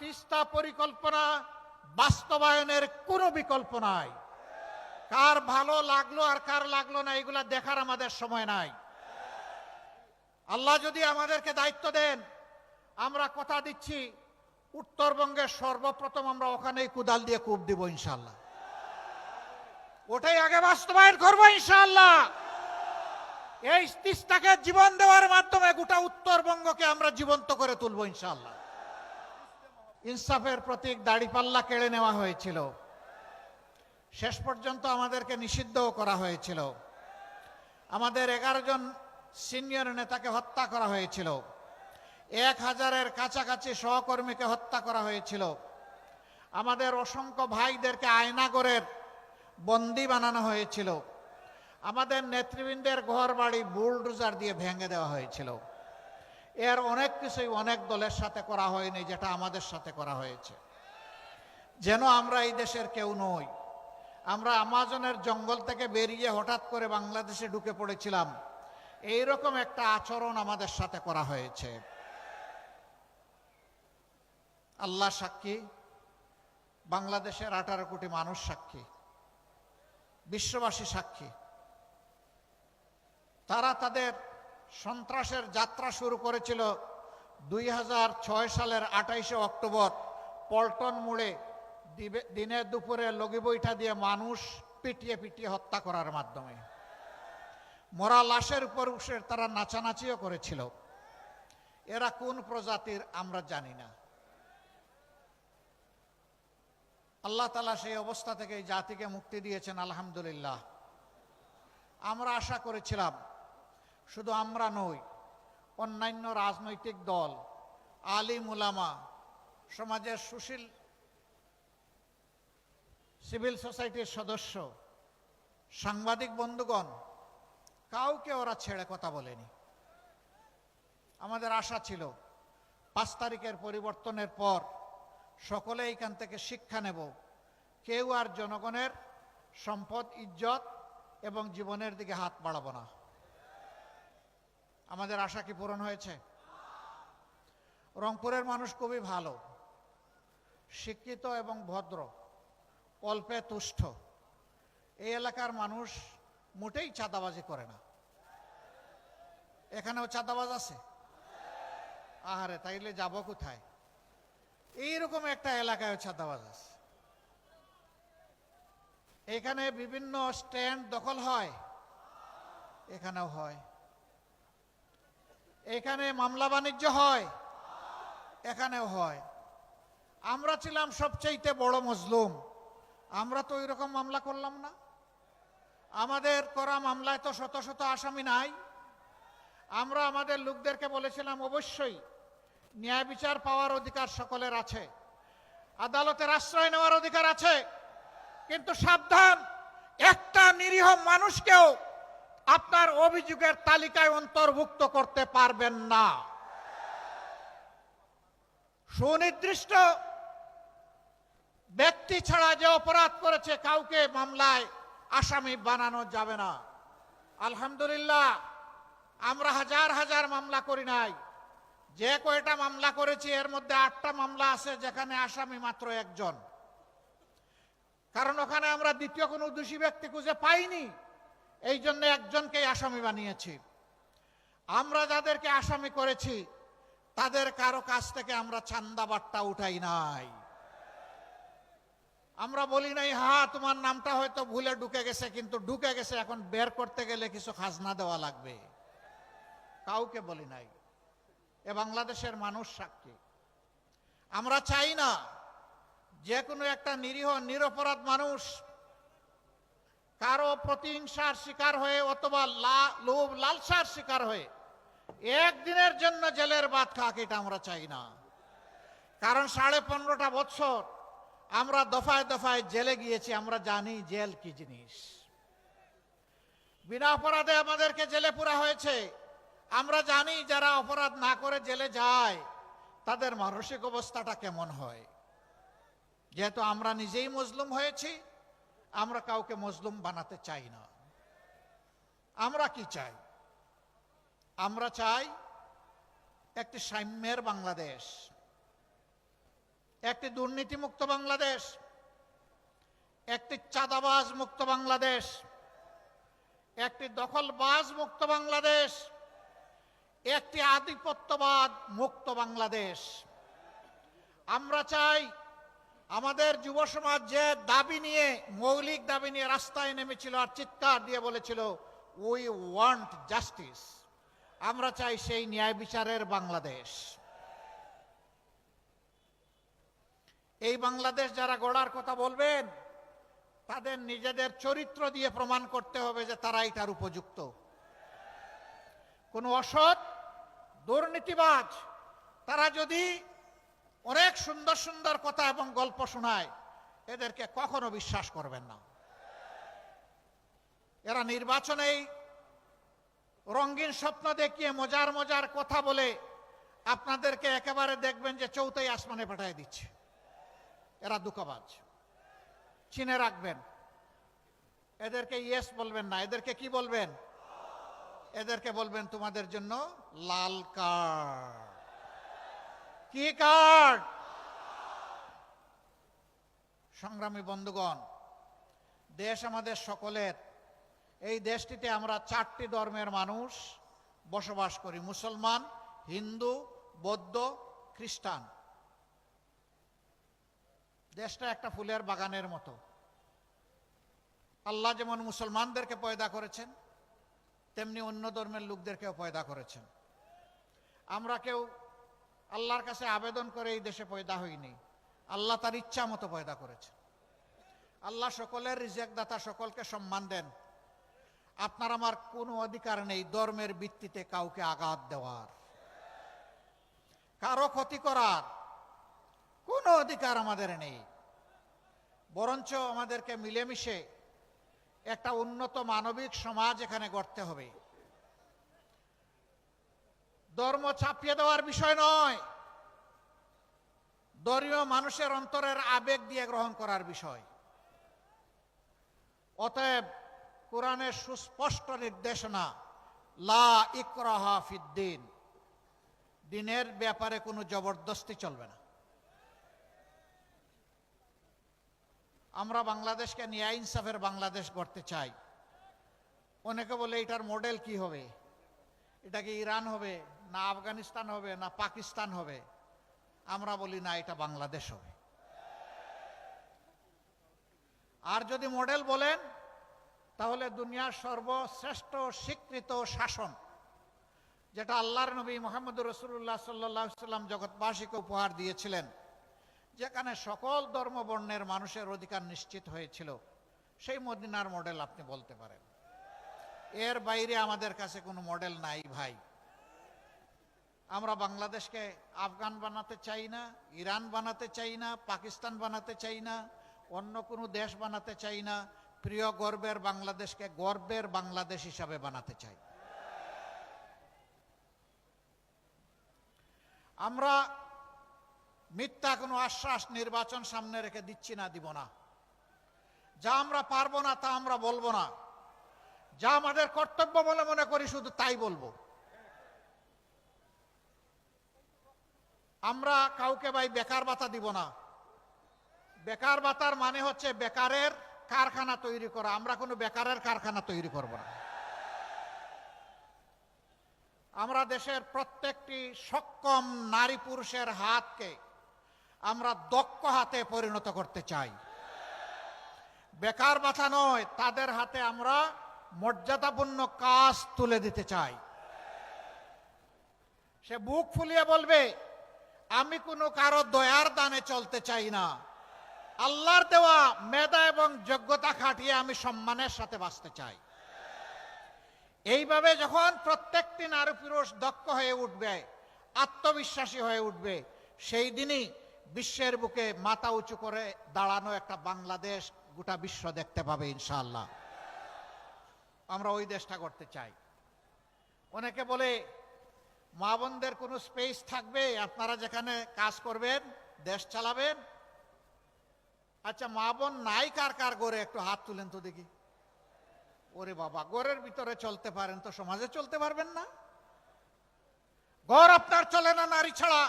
তিস্তা পরিকল্পনা বাস্তবায়নের কোনো বিকল্প নাই। কার ভালো লাগলো আর কার লাগলো না এগুলা দেখার আমাদের সময় নাই। আল্লাহ যদি আমাদেরকে দায়িত্ব দেন, আমরা কথা দিচ্ছি উত্তরবঙ্গের সর্বপ্রথম আমরা ওখানেই কুদাল দিয়ে কূপ দিব ইনশাআল্লাহ। ওটাই আগে বাস্তবায়ন করবো ইনশাআল্লাহ। এই তিস্তাকে জীবন দেওয়ার মাধ্যমে গোটা উত্তরবঙ্গকে আমরা জীবন্ত করে তুলবো ইনশাআল্লাহ। ইনসাফের প্রতীক দাড়িপাল্লা কেড়ে নেওয়া হয়েছিল, শেষ পর্যন্ত আমাদেরকে নিষিদ্ধও করা হয়েছিল। আমাদের 11 জন সিনিয়র নেতাকে হত্যা করা হয়েছিল, 1000-এর কাছাকাছি সহকর্মীকে হত্যা করা হয়েছিল। আমাদের অসংখ্য ভাইদেরকে আয়নাগরের বন্দী বানানো হয়েছিল। আমাদের নেতৃবৃন্দের ঘর বাড়ি বুলডোজার দিয়ে ভেঙে দেওয়া হয়েছিল। এর অনেক কিছুই অনেক দলের সাথে করা হয়নি, যেটা আমাদের সাথে করা হয়েছে। যেন আমরা এই দেশের কেউ নই। আমরা আমাজনের জঙ্গল থেকে বেরিয়ে হঠাৎ করে বাংলাদেশে ঢুকে পড়েছিলাম, এইরকম একটা আচরণ আমাদের সাথে করা হয়েছে। আল্লাহ সাক্ষী, বাংলাদেশের 18 কোটি মানুষ সাক্ষী, বিশ্ববাসী সাক্ষী। তারা তাদের সন্ত্রাসের যাত্রা শুরু করেছিল 2006 সালের 28শে অক্টোবর পল্টন মোড়ে দিনে দুপুরে লগি বৈঠা দিয়ে মানুষ পিটিয়ে পিটিয়ে হত্যা করার মাধ্যমে। মরা লাশের উপর উঠে তারা নাচানাচিও করেছিল। এরা কোন প্রজাতির আমরা জানি না। আল্লাহ তাআলা সেই অবস্থা থেকে এই জাতিকে মুক্তি দিয়েছেন, আলহামদুলিল্লাহ। আমরা আশা করেছিলাম, শুধু আমরা নই, অন্যান্য রাজনৈতিক দল, আলিম উলামা, সমাজের সুশীল সিভিল সোসাইটির সদস্য, সাংবাদিক বন্ধুগণ, কাউকে ওরা ছেড়ে কথা বলেনি। আমাদের আশা ছিল 5 তারিখের পরিবর্তনের পর সকলে এইখান থেকে শিক্ষা নেব, কেউ আর জনগণের সম্পদ, ইজ্জত এবং জীবনের দিকে হাত বাড়াবো না। আমাদের আশা কি পূরণ হয়েছে? রংপুরের মানুষ খুবই ভালো, শিক্ষিত এবং ভদ্র, অল্পে তুষ্ট। এই এলাকার মানুষ মোটেই চাঁদাবাজি করে না। এখানেও চাঁদাবাজ আছে? আহারে, তাইলে যাব কোথায়? এইরকম একটা এলাকায় চাঁদাবাজ আছে। এখানে বিভিন্ন স্ট্যান্ড দখল হয়, এখানেও হয়। এখানে মামলা বাণিজ্য হয়, এখানেও হয়। আমরা ছিলাম সবচেয়ে বড় মজলুম, আমরা তো ওইরকম মামলা করলাম না। আমাদের করা মামলায় তো শত শত আসামি নাই। আমরা আমাদের লোকদেরকে বলেছিলাম, অবশ্যই ন্যায় বিচার পাওয়ার অধিকার সকলের আছে, আদালতের আশ্রয় নেওয়ার অধিকার আছে, কিন্তু সাবধান, একটা নিরীহ মানুষকেও আপনার অভিযোগের তালিকায় অন্তর্ভুক্ত করতে পারবেন না। সুনির্দিষ্ট ব্যক্তি ছাড়া যে অপরাধ করেছে কাউকে মামলায় আসামি বানানো যাবে না। আলহামদুলিল্লাহ, আমরা হাজার হাজার মামলা করি নাই। যে কয়টা মামলা করেছি এর মধ্যে 8টা মামলা আছে যেখানে আসামি মাত্র একজন। কারণ ওখানে আমরা দ্বিতীয় কোনো দোষী ব্যক্তি খুঁজে পাইনি, এই জন্য একজনকেই আসামি বানিয়েছি। আমরা যাদেরকে আসামি করেছি তাদের কারো কাছ থেকে আমরা চান্দা বাট্টা উঠাই নাই। আমরা বলি নাই, হ্যাঁ তোমার নামটা হয়তো ভুলে ঢুকে গেছে, কিন্তু ঢুকে গেছে, এখন বের করতে গেলে কিছু খাজনা দেওয়া লাগবে। কাউকে বলি নাই। এ বাংলাদেশের মানুষ সাক্ষী। আমরা চাই না যে কোনো একটা নিরীহ নিরপরাধ মানুষ কারো প্রতিহিংসার শিকার হয়ে অথবা লোভ লালসার শিকার হয়ে একদিনের জন্য জেলের ভাত খাক, এটা আমরা চাই না। কারণ 15.5টা বছর আমরা দফায় দফায় জেলে গিয়েছি, আমরা জানি জেল কি জিনিস। বিনা অপরাধে আমাদেরকে জেলে পুরা হয়েছে। আমরা জানি যারা অপরাধ না করে জেলে যায় তাদের মানসিক অবস্থাটা কেমন হয়। যেহেতু আমরা নিজেই মজলুম হয়েছি, আমরা কাউকে মজলুম বানাতে চাই না। আমরা কি চাই? আমরা চাই একটি সাম্যের বাংলাদেশ। একটি দুর্নীতিমুক্ত বাংলাদেশ, একটি চাঁদাবাজ মুক্ত বাংলাদেশ, একটি দখলবাজ মুক্ত বাংলাদেশ, একটি আধিপত্যবাদ মুক্ত বাংলাদেশ। আমরা চাই আমাদের যুব সমাজ যে দাবি নিয়ে, মৌলিক দাবি নিয়ে রাস্তায় নেমেছিল আর চিৎকার দিয়ে বলেছিল উই ওয়ান্ট জাস্টিস, আমরা চাই সেই ন্যায় বিচারের বাংলাদেশ। এই বাংলাদেশ যারা গড়ার কথা বলবেন তাদের নিজেদের চরিত্র দিয়ে প্রমাণ করতে হবে যে তারা এটার উপযুক্ত। কোন অসৎ দুর্নীতিবাজ তারা যদি অনেক সুন্দর সুন্দর কথা এবং গল্প শোনায়, এদেরকে কখনো বিশ্বাস করবেন না। এরা নির্বাচনেই রঙিন স্বপ্ন দেখিয়ে মজার মজার কথা বলে আপনাদেরকে একেবারে দেখবেন যে চৌথাই আসমানে পাঠিয়ে দিচ্ছে। এরা দুঃখবাজ, চিনে রাখবেন। এদেরকে ইয়েস বলবেন না, এদেরকে কি বলবেন? এদেরকে বলবেন তোমাদের জন্য লাল কার্ড। কি কার্ড? সংগ্রামী বন্ধুগণ, দেশ আমাদের সকলের। এই দেশটিতে আমরা 4টি ধর্মের মানুষ বসবাস করি, মুসলমান, হিন্দু, বৌদ্ধ, খ্রিস্টান। দেশটা একটা ফুলের বাগানের মতো। আল্লাহ যেমন মুসলমানদেরকে পয়দা করেছেন, তেমনি অন্য ধর্মের লোকদেরকেও পয়দা করেছেন। আমরা কেউ আল্লাহর কাছে আবেদন করে এই দেশে পয়দা হইনি, আল্লাহ তার ইচ্ছা মতো পয়দা করেছেন। আল্লাহ সকলের রিজিক দাতা, সকলকে সম্মান দেন। আপনার আমার কোনো অধিকার নেই ধর্মের ভিত্তিতে কাউকে আঘাত দেওয়ার, কারো ক্ষতি করার কোনো অধিকার আমাদের নেই। বরঞ্চ আমাদেরকে মিলেমিশে একটা উন্নত মানবিক সমাজ এখানে গড়তে হবে। ধর্ম চাপিয়ে দেওয়ার বিষয় নয়, ধর্মীয় মানুষের অন্তরের আবেগ দিয়ে গ্রহণ করার বিষয়। অতএব কোরআনের সুস্পষ্ট নির্দেশনা, লা ইকরাহা ফিদ্দিন, দিনের ব্যাপারে কোনো জবরদস্তি চলবে না। আমরা বাংলাদেশকে ন্যায় ইনসাফের বাংলাদেশ গড়তে চাই। অনেকে বলে এটার মডেল কি হবে? এটা কি ইরান হবে, না আফগানিস্তান হবে, না পাকিস্তান হবে? আমরা বলি না, এটা বাংলাদেশ হবে। আর যদি মডেল বলেন তাহলে দুনিয়ার সর্বশ্রেষ্ঠ স্বীকৃত শাসন, যেটা আল্লাহর নবী মুহাম্মদুর রাসূলুল্লাহ সাল্লাল্লাহু আলাইহি ওয়াসাল্লাম জগৎবাসীকে উপহার দিয়েছিলেন, যেখানে সকল ধর্ম বর্ণের মানুষের অধিকার নিশ্চিত হয়েছিল, সেই মদিনার মডেল আপনি বলতে পারেন। এর বাইরে আমাদের কাছে কোনো মডেল নাই ভাই। আমরা বাংলাদেশকে আফগান বানাতে চাই না, ইরান বানাতে চাই না, পাকিস্তান বানাতে চাই না, অন্য কোনো দেশ বানাতে চাই না। প্রিয় গর্বের বাংলাদেশকে গর্বের বাংলাদেশ হিসাবে বানাতে চাই। আমরা মিথ্যা কোনো আশ্বাস নির্বাচন সামনে রেখে দিচ্ছি না, দিব না। যা আমরা পারবো না তা আমরা বলবো না, যা আমাদের কর্তব্য বলে মনে করি শুধু তাই বলবো। আমরা কাউকে ভাই বেকার ভাতা দিব না। বেকার ভাতার মানে হচ্ছে বেকারের কারখানা তৈরি করা। আমরা কোনো বেকারের কারখানা তৈরি করব না। আমরা দেশের প্রত্যেকটি সক্ষম নারী পুরুষের হাতকে আমরা দক্ষ হাতে পরিণত করতে চাই। বেকার ভাতা নয়, তাদের হাতে আমরা মর্যাদাপূর্ণ কাজ তুলে দিতে চাই। সে বুক ফুলিয়ে বলবে, আমি কোনো কারো দয়ার দানে চলতে চাই না, আল্লাহর দেওয়া মেধা এবং যোগ্যতা খাটিয়ে আমি সম্মানের সাথে বাঁচতে চাই। এইভাবে যখন প্রত্যেকটি নারী পুরুষ দক্ষ হয়ে উঠবে, আত্মবিশ্বাসী হয়ে উঠবে, সেই দিনই বিশ্বের বুকে মাথা উঁচু করে দাঁড়ানো একটা বাংলাদেশ গোটা বিশ্ব দেখতে পাবে ইনশাআল্লাহ। আমরা ওই দেশটা করতে চাই। অনেকে বলে মা বোনদের কোনো স্পেস থাকবে, আপনারা যেখানে কাজ করবেন, দেশ চালাবেন। আচ্ছা, মা বোন নাই কার কার গড়ে একটু হাত তুলেন তো দেখি। ওরে বাবা, ঘরের ভিতরে চলতে পারেন তো সমাজে চলতে পারবেন না? ঘর আপনার চলে না নারী ছাড়া,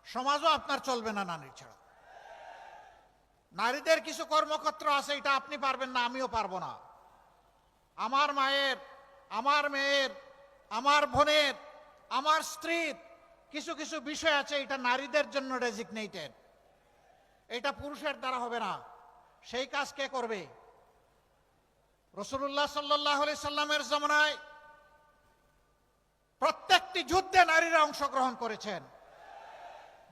সমাজও আপনার চলবে না নারী ছাড়া। নারীদের কিছু কর্মক্ষেত্র আছে, এটা আপনি পারবেন না, আমিও পারবো না। আমার মায়ের, আমার মেয়ের, আমার বোনের, আমার স্ত্রীর কিছু কিছু বিষয় আছে, এটা নারীদের জন্য ডেজিগনেটেড, এটা পুরুষের দ্বারা হবে না। সেই কাজ কে করবে? রাসূলুল্লাহ সাল্লাল্লাহু আলাইহি সাল্লামের জামানায় প্রত্যেকটি যুদ্ধে নারীরা অংশগ্রহণ করেছেন।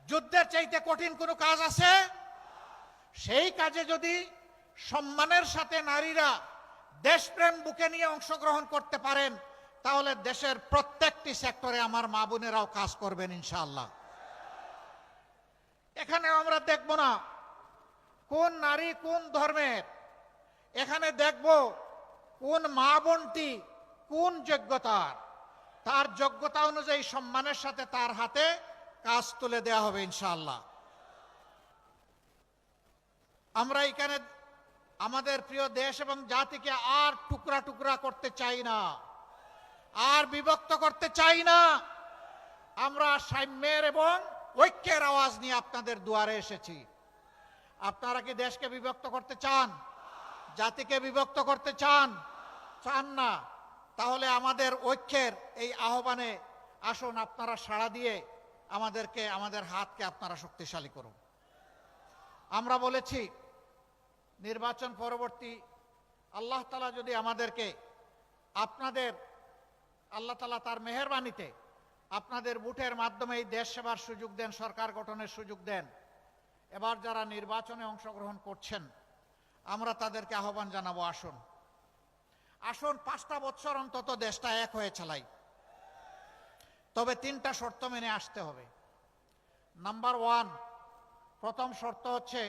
যুদ্ধের চাইতে কঠিন কোনো কাজ আছে? সেই কাজে যদি সম্মানের সাথে নারীরা দেশপ্রেম বুকে নিয়ে অংশগ্রহণ করতে পারেন, তাহলে দেশের প্রত্যেকটি সেক্টরে আমার মা বোনেরাও কাজ করবেন ইনশাআল্লাহ। এখানে আমরা দেখব না কোন নারী কোন ধর্মের, এখানে দেখব কোন মা বোনটি কোন যোগ্যতার, তার যোগ্যতা অনুযায়ী সম্মানের সাথে তার হাতে কাজ তুলে দেওয়া হবে ইনশাআল্লাহ। আমরা এখানে আমাদের প্রিয় দেশ এবং জাতিকে আর টুকরা টুকরা করতে চাই না, আর বিভক্ত করতে চাই না। আমরা সাম্যের এবং ঐক্যের আওয়াজ নিয়ে আপনাদের দুয়ারে এসেছি। আপনারা কি দেশকে বিভক্ত করতে চান? জাতিকে বিভক্ত করতে চান? চান না? তাহলে আমাদের ঐক্যের এই আহ্বানে আসুন, আপনারা সাড়া দিয়ে আমাদেরকে, আমাদের হাতকে আপনারা শক্তিশালী করুন। আমরা বলেছি নির্বাচন পরবর্তী আল্লাহ তাআলা যদি আমাদেরকে, আপনাদের, আল্লাহ তাআলা তার মেহেরবানিতে আপনাদের ভোটের মাধ্যমে এই দেশ সেবার সুযোগ দেন, সরকার গঠনের সুযোগ দেন, এবার যারা নির্বাচনে অংশগ্রহণ করছেন আমরা তাদেরকে আহ্বান জানাবো, আসুন আসুন 5টা বছর অন্তত দেশটা এক হয়ে চালাই। তবে 3টা শর্ত মেনে আসতে হবে। নাম্বার 1, প্রথম শর্ত হচ্ছে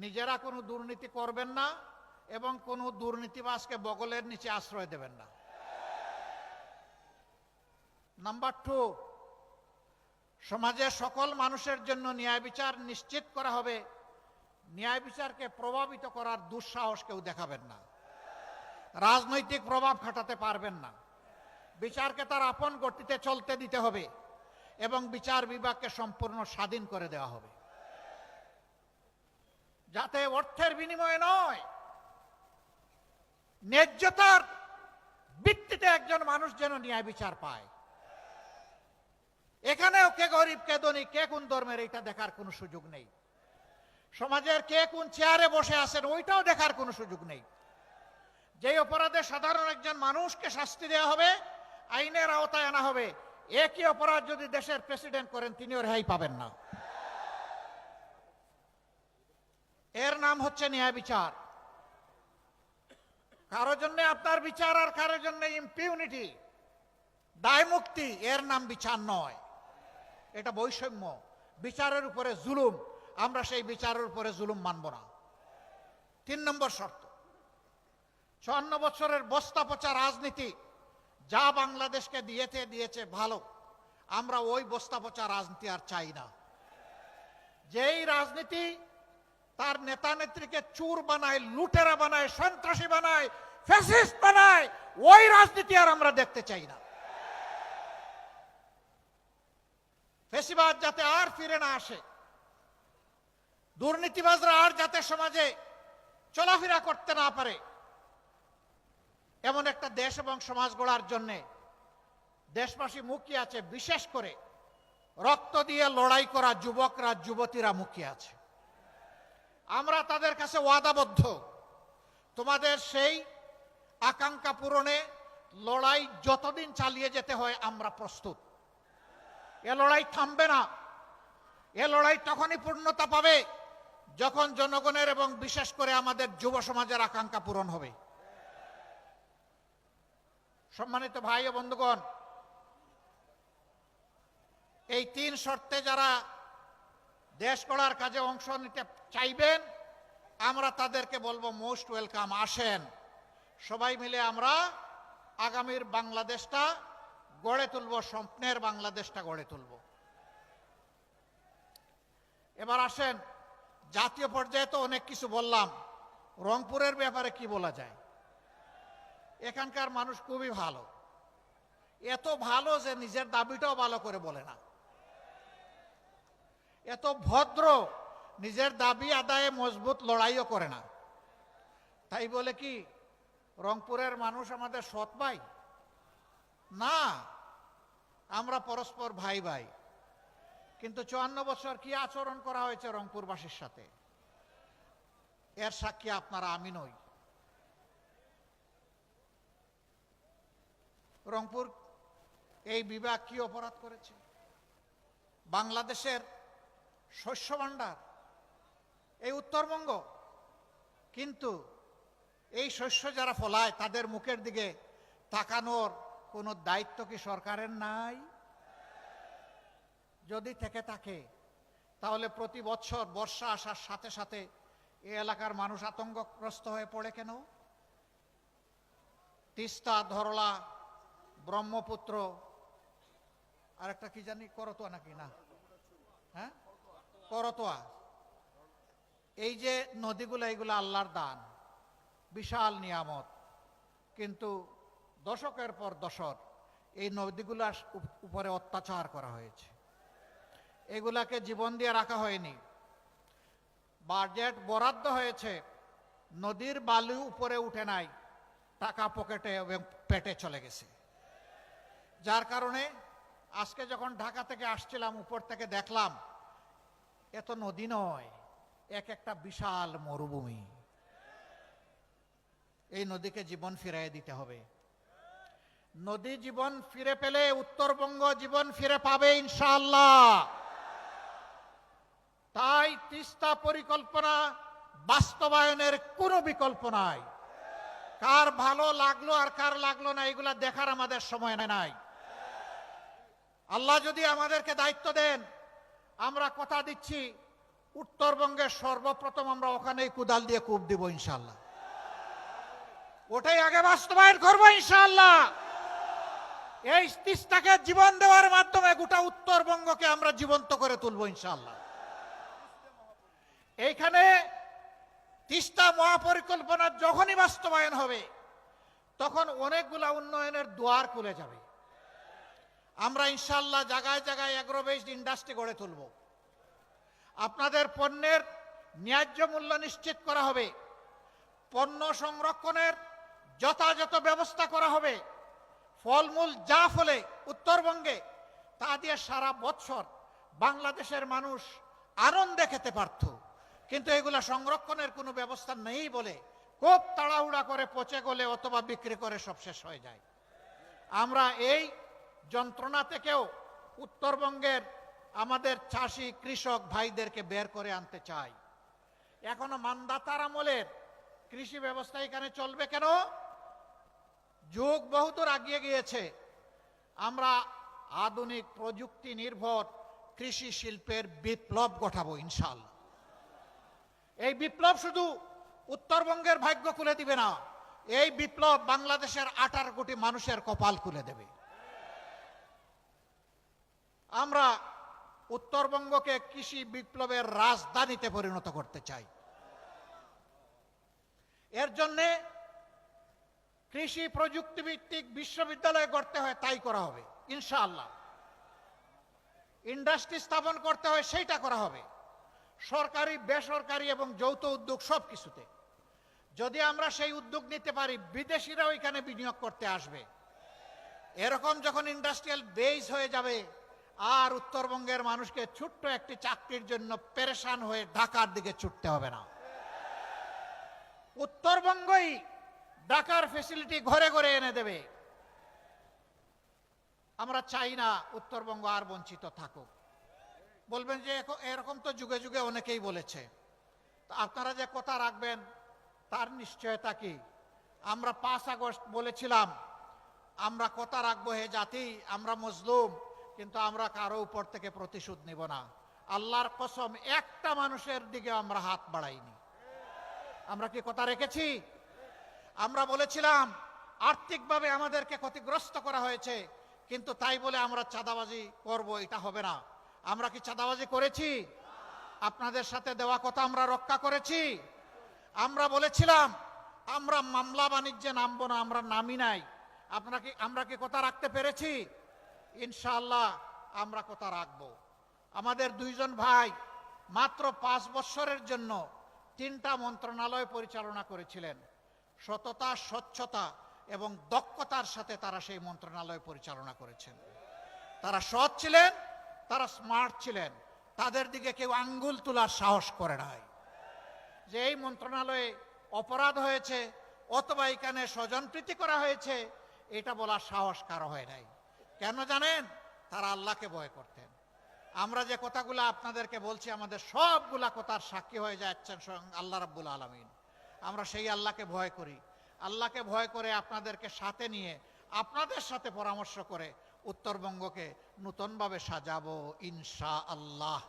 নিজেরা কোনো দুর্নীতি করবেন না এবং কোনো দুর্নীতিবাজকে বগলের নিচে আশ্রয় দেবেন না। নাম্বার 2, সমাজের সকল মানুষের জন্য ন্যায় বিচার নিশ্চিত করা হবে। ন্যায় বিচারকে প্রভাবিত করার দুঃসাহস কেউ দেখাবেন না, রাজনৈতিক প্রভাব খাটাতে পারবেন না। বিচারকে তার আপন গতিতে চলতে দিতে হবে এবং বিচার বিভাগকে সম্পূর্ণ স্বাধীন করে দেওয়া হবে, যাতে অর্থের বিনিময়ে নয়, ন্যায্যতার ভিত্তিতে একজন মানুষ যেন ন্যায় বিচার পায়। এখানেও কে গরিব কে ধনী, কে কোন ধর্মের, এটা দেখার কোনো সুযোগ নেই। সমাজের কে কোন চেয়ারে বসে আছেন ওইটাও দেখার কোনো সুযোগ নেই। যে অপরাধে সাধারণ একজন মানুষকে শাস্তি দেওয়া হবে, আইনের আওতায় আনা হবে, একই অপরাধ যদি দেশের প্রেসিডেন্ট করেন তিনিও রেহাই পাবেন না। এর নাম হচ্ছে ন্যায় বিচার। কারোর জন্য আপনার বিচার আর কারোর জন্য ইম্পিউনিটি, দায় মুক্তি, এর নাম বিচার নয়, এটা বৈষম্য, বিচারের উপরে জুলুম। আমরা সেই বিচারের উপরে জুলুম মানব না। 3 নম্বর শর্ত, 54 বছরের বস্তা পচা রাজনীতি যা বাংলাদেশকে দিয়েছে ভালো, আমরা ওই বস্তা পচা রাজনীতি আর চাই না। যেই রাজনীতি তার নেতা নেত্রীকে চোর বানায়, লুটেরা বানায়, সন্ত্রাসী বানায়, ফ্যাসিস্ট বানায়, ওই রাজনীতি আর আমরা দেখতে চাই না। ফ্যাসিবাদ যাতে আর ফিরে না আসে, দুর্নীতিবাজরা আর যাতে সমাজে চলাফেরা করতে না পারে, এমন একটা দেশ এবং সমাজ গড়ার জন্য দেশবাসী মুখিয়ে আছে। বিশেষ করে রক্ত দিয়ে লড়াই করা যুবকরা, যুবতীরা মুখিয়ে আছে। আমরা তাদের কাছে ওয়াদাবদ্ধ, তোমাদের সেই আকাঙ্ক্ষা পূরণে লড়াই যতদিন চালিয়ে যেতে হয় আমরা প্রস্তুত। এ লড়াই থামবে না। এ লড়াই তখনই পূর্ণতা পাবে যখন জনগণের এবং বিশেষ করে আমাদের যুব সমাজের আকাঙ্ক্ষা পূরণ হবে। সম্মানিত ভাই ও বন্ধুগণ, এই 3 শর্তে যারা দেশ গড়ার কাজে অংশ নিতে চাইবেন আমরা তাদেরকে বলবো মোস্ট ওয়েলকাম। আসেন, সবাই মিলে আমরা আগামীর বাংলাদেশটা গড়ে তুলব, স্বপ্নের বাংলাদেশটা গড়ে তুলব। এবার আসেন, জাতীয় পর্যায়ে তো অনেক কিছু বললাম, রংপুরের ব্যাপারে কি বলা যায়? এখানকার মানুষ খুবই ভালো, এত ভালো যে নিজের দাবিটাও ভালো করে বলে না, এত ভদ্র নিজের দাবি আদায়ে মজবুত লড়াইও করে না। তাই বলে কি রংপুরের মানুষ আমাদের সৎ ভাই? না, আমরা পরস্পর ভাই ভাই। কিন্তু 54 বছর কি আচরণ করা হয়েছে রংপুরবাসীর সাথে, এর সাক্ষী আপনারা, আমি নই। রংপুর এই বিভাগ কি অপরাধ করেছে? বাংলাদেশের শস্য ভাণ্ডার এই উত্তরবঙ্গ, কিন্তু এই শস্য যারা ফলায় তাদের মুখের দিকে তাকানোর কোনো দায়িত্ব কি সরকারের নাই? যদি থেকে থাকে তাহলে প্রতি বছর বর্ষা আসার সাথে সাথে এই এলাকার মানুষ আতঙ্কগ্রস্ত হয়ে পড়ে কেন? তিস্তা, ধরলা, ব্রহ্মপুত্র, আর একটা কি জানি, করতোয়া নাকি, না হ্যাঁ করতোয়া, এই যে নদীগুলো, এইগুলো আল্লাহর দান, বিশাল নিয়ামত, কিন্তু দশকের পর দশক এই নদীগুলোর উপরে অত্যাচার করা হয়েছে। এগুলাকে জীবন দিয়ে রাখা হয়নি। বাজেট বরাদ্দ হয়েছে, নদীর বালু উপরে উঠে নাই, টাকা পকেটে এবং পেটে চলে গেছে। যার কারণে আজকে যখন ঢাকা থেকে আসছিলাম, উপর থেকে দেখলাম এত নদী নয়, এক একটা বিশাল মরুভূমি। এই নদীকে জীবন ফিরিয়ে দিতে হবে। নদী জীবন ফিরে পেলে উত্তরবঙ্গ জীবন ফিরে পাবে ইনশাআল্লাহ। তাই তিস্তা পরিকল্পনা বাস্তবায়নের কোনো বিকল্প নাই। কার ভালো লাগলো আর কার লাগলো না এগুলা দেখার আমাদের সময় নাই। আল্লাহ যদি আমাদেরকে দায়িত্ব দেন, আমরা কথা দিচ্ছি উত্তরবঙ্গের সর্বপ্রথম আমরা ওখানেই কুদাল দিয়ে কূপ দিব ইনশাআল্লাহ। ওটাই আগে বাস্তবায়ন করবো ইনশাআল্লাহ। এই তিস্তাকে জীবন দেওয়ার মাধ্যমে গোটা উত্তরবঙ্গকে আমরা জীবন্ত করে তুলবো ইনশাআল্লাহ। এইখানে তিস্তা মহাপরিকল্পনা যখনই বাস্তবায়ন হবে তখন অনেকগুলা উন্নয়নের দুয়ার খুলে যাবে। আমরা ইনশাআল্লাহ জায়গায় জায়গায় এগ্রো বেসড ইন্ডাস্ট্রি গড়ে তুলব। আপনাদের পণ্যের ন্যায্য মূল্য নিশ্চিত করা হবে, পণ্য সংরক্ষণের যথাযথ ব্যবস্থা করা হবে। ফলমূল যা ফলে উত্তরবঙ্গে তা দিয়ে সারা বছর বাংলাদেশের মানুষ আনন্দে খেতে পারত, কিন্তু এগুলা সংরক্ষণের কোনো ব্যবস্থা নেই বলে খুব তাড়াহুড়া করে পচে গলে অথবা বিক্রি করে সব শেষ হয়ে যায়। আমরা এই যন্ত্রণা থেকেও উত্তরবঙ্গের আমাদের চাষি কৃষক ভাইদেরকে বের করে আনতে চাই। এখনো মান্দাতার আমলের কৃষি ব্যবস্থা এখানে চলবে কেন? যুগ বহুদূর এগিয়ে গিয়েছে। আমরা আধুনিক প্রযুক্তি নির্ভর কৃষি শিল্পের বিপ্লব ঘটাবো ইনশাআল্লাহ। এই বিপ্লব শুধু উত্তরবঙ্গের ভাগ্য খুলে দিবে না, এই বিপ্লব বাংলাদেশের 18 কোটি মানুষের কপাল খুলে দেবে। আমরা উত্তরবঙ্গকে কৃষি বিপ্লবের রাজধানীতে পরিণত করতে চাই। এর জন্যে কৃষি প্রযুক্তি ভিত্তিক বিশ্ববিদ্যালয় গড়তে হয়, তাই করা হবে ইনশাআল্লাহ। ইন্ডাস্ট্রি স্থাপন করতে হয়, সেইটা করা হবে। সরকারি, বেসরকারি এবং যৌথ উদ্যোগ সব কিছুতে যদি আমরা সেই উদ্যোগ নিতে পারি, বিদেশিরাও এখানে বিনিয়োগ করতে আসবে। এরকম যখন ইন্ডাস্ট্রিয়াল বেস হয়ে যাবে, আর উত্তরবঙ্গের মানুষকে ছোট্ট একটি চাকরির জন্য পেরেশান হয়ে ঢাকার দিকে ছুটতে হবে না। উত্তরবঙ্গই ঢাকার ফ্যাসিলিটি ঘরে ঘরে এনে দেবে। আমরা চাই না উত্তরবঙ্গ আর বঞ্চিত থাকুক। বলবেন যে এরকম তো যুগে যুগে অনেকেই বলেছে, আপনারা যে কথা রাখবেন তার নিশ্চয়তা কি? আমরা 5 আগস্ট বলেছিলাম আমরা কথা রাখবো, হে জাতি আমরা মজলুম, কিন্তু আমরা কারো উপর থেকে প্রতিশোধ নিব না। আল্লাহর কসম, একটা মানুষের দিকে আমরা হাত বাড়াইনি। আমরা কি কথা রেখেছি? আমরা বলেছিলাম আর্থিকভাবে আমাদেরকে ক্ষতিগ্রস্ত করা হয়েছে, কিন্তু তাই বলে আমরা চাঁদাবাজি করব, এটা হবে না। আমরা কি চাঁদাবাজি করেছি? আপনাদের সাথে দেওয়া কথা আমরা রক্ষা করেছি। আমরা বলেছিলাম আমরা মামলা বাণিজ্যে নামবো না, আমরা নামি নাই। আমরা কি কথা রাখতে পেরেছি? ইনশাআল্লাহ আমরা কথা রাখবো। আমাদের 2 জন ভাই মাত্র 5 বছরের জন্য 3টা মন্ত্রণালয় পরিচালনা করেছিলেন। সততা, স্বচ্ছতা এবং দক্ষতার সাথে তারা সেই মন্ত্রণালয় পরিচালনা করেছেন। তারা সৎ ছিলেন, তারা স্মার্ট ছিলেন, তাদের দিকে কেউ আঙ্গুল তোলার সাহস করে নাই। যে এই মন্ত্রণালয়ে অপরাধ হয়েছে অথবা এখানে স্বজনপ্রীতি করা হয়েছে, এটা বলার সাহস কারো হয় নাই। কেন জানেন? তারা আল্লাহকে ভয় করতেন। আমরা যে কথাগুলো আপনাদেরকে বলছি, আমাদের সবগুলা কথার সাক্ষী হয়ে যাচ্ছেন স্বয়ং আল্লাহ রাব্বুল আলামিন। আমরা সেই আল্লাহকে ভয় করি। আল্লাহকে ভয় করে আপনাদেরকে সাথে নিয়ে, আপনাদের সাথে পরামর্শ করে উত্তরবঙ্গকে নতুনভাবে সাজাবো ইনশাআল্লাহ।